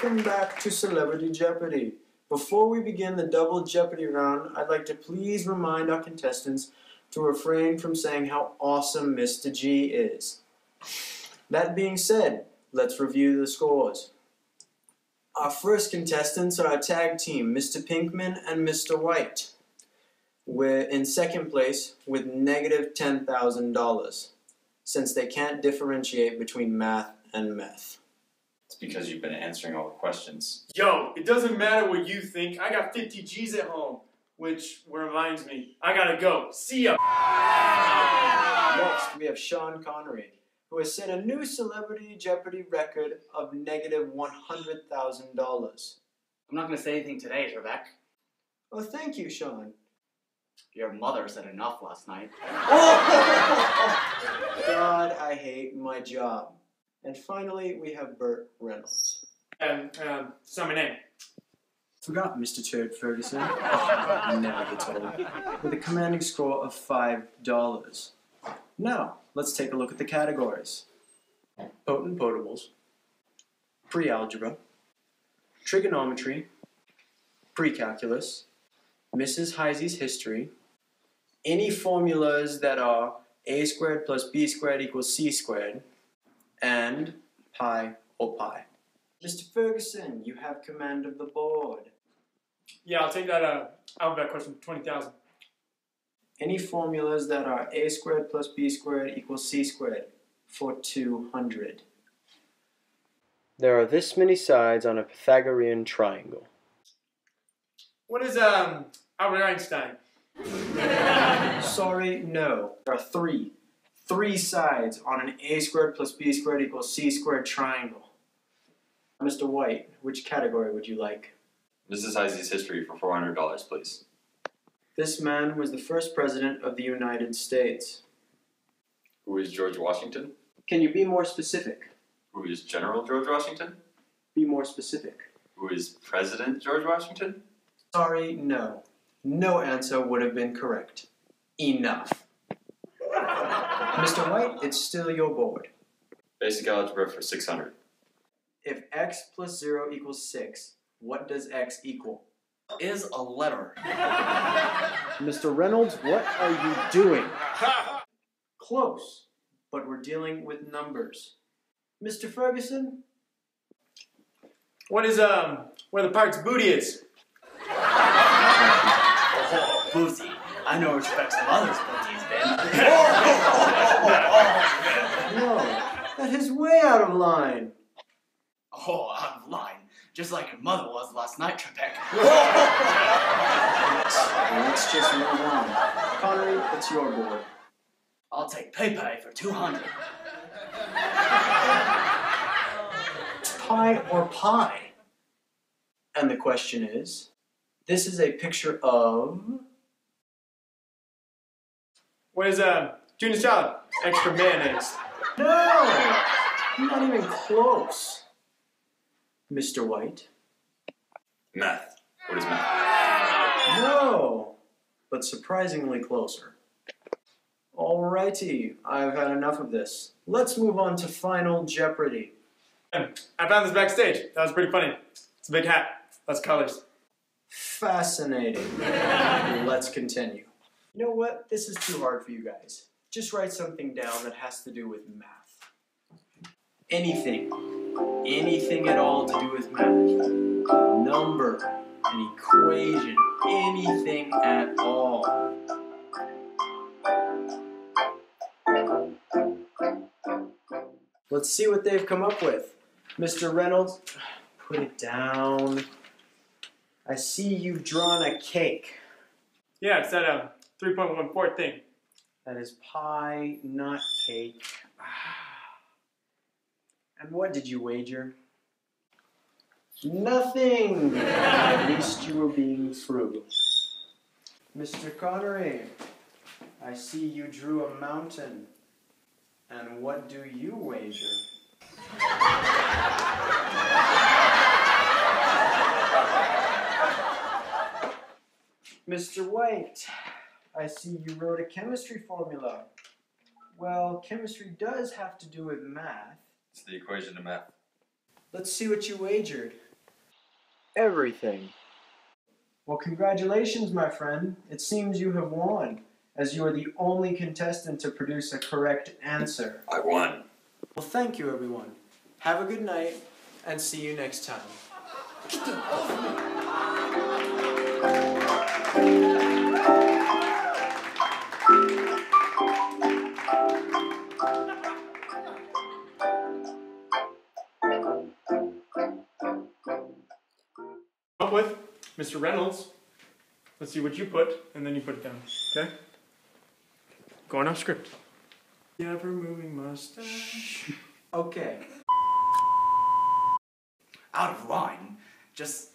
Welcome back to Celebrity Jeopardy! Before we begin the double Jeopardy round, I'd like to please remind our contestants to refrain from saying how awesome Mr. G is. That being said, let's review the scores. Our first contestants are a tag team, Mr. Pinkman and Mr. White. We're in second place with negative $10,000, since they can't differentiate between math and meth. It's because you've been answering all the questions. Yo, it doesn't matter what you think. I got 50 G's at home. Which reminds me, I gotta go. See ya! Next, we have Sean Connery, who has set a new Celebrity Jeopardy record of negative $100,000. I'm not going to say anything today, Trebek. Oh, thank you, Sean. Your mother said enough last night. God, I hate my job. And finally, we have Burt Reynolds. Say my name. Forgot Mr. Turd Ferguson. Never gets old. With a commanding score of $5. Now, let's take a look at the categories. Potent potables, pre-algebra, trigonometry, pre-calculus, Mrs. Heisey's history, any formulas that are a squared plus b squared equals c squared, and pi or pi. Mr. Ferguson, you have command of the board. Yeah, I'll take that alphabet question, 20,000. Any formulas that are a squared plus b squared equals c squared for 200. There are this many sides on a Pythagorean triangle. What is Albert Einstein? Sorry, no. There are three sides on an a squared plus b squared equals c squared triangle. Mr. White, which category would you like? Mrs. Heisey's history for $400, please. This man was the first president of the United States. Who is George Washington? Can you be more specific? Who is General George Washington? Be more specific. Who is President George Washington? Sorry, no. No answer would have been correct. Enough. Mr. White, it's still your board. Basic algebra for 600. If x plus 0 equals 6, what does x equal? Is a letter. Mr. Reynolds, what are you doing? Close, but we're dealing with numbers. Mr. Ferguson? What is, where the park's booty is? Oh, boozy. I know what Trebek's mother's booty has been. No, that is way out of line. Oh, out of line. Just like your mother was last night, Trebek. Let's just move on. Connery, it's your board. I'll take Pepe for 200. Pie or pie? And the question is, this is a picture of... What is, Junior salad? Extra mayonnaise. No! Not even close. Mr. White? Math. What is math? No! But surprisingly closer. Alrighty, I've had enough of this. Let's move on to Final Jeopardy. I found this backstage. That was pretty funny. It's a big hat. That's colors. Fascinating. Let's continue. You know what? This is too hard for you guys. Just write something down that has to do with math. Anything. Anything at all to do with math. A number, an equation, anything at all. Let's see what they've come up with. Mr. Reynolds, put it down. I see you've drawn a cake. Yeah, it's that 3.14 thing. That is pie, not cake. And what did you wager? Nothing! At least you were being frugal. Mr. Connery, I see you drew a mountain. And what do you wager? Mr. White, I see you wrote a chemistry formula. Well, chemistry does have to do with math. It's the equation to math. Let's see what you wagered. everything. Well, congratulations, my friend. It seems you have won, as you are the only contestant to produce a correct answer. I won. Well, thank you, everyone. Have a good night, and see you next time. Up with Mr. Reynolds. Let's see what you put, and then you put it down. Okay? Going off script. The ever-moving mustache. Okay. Out of line. Just.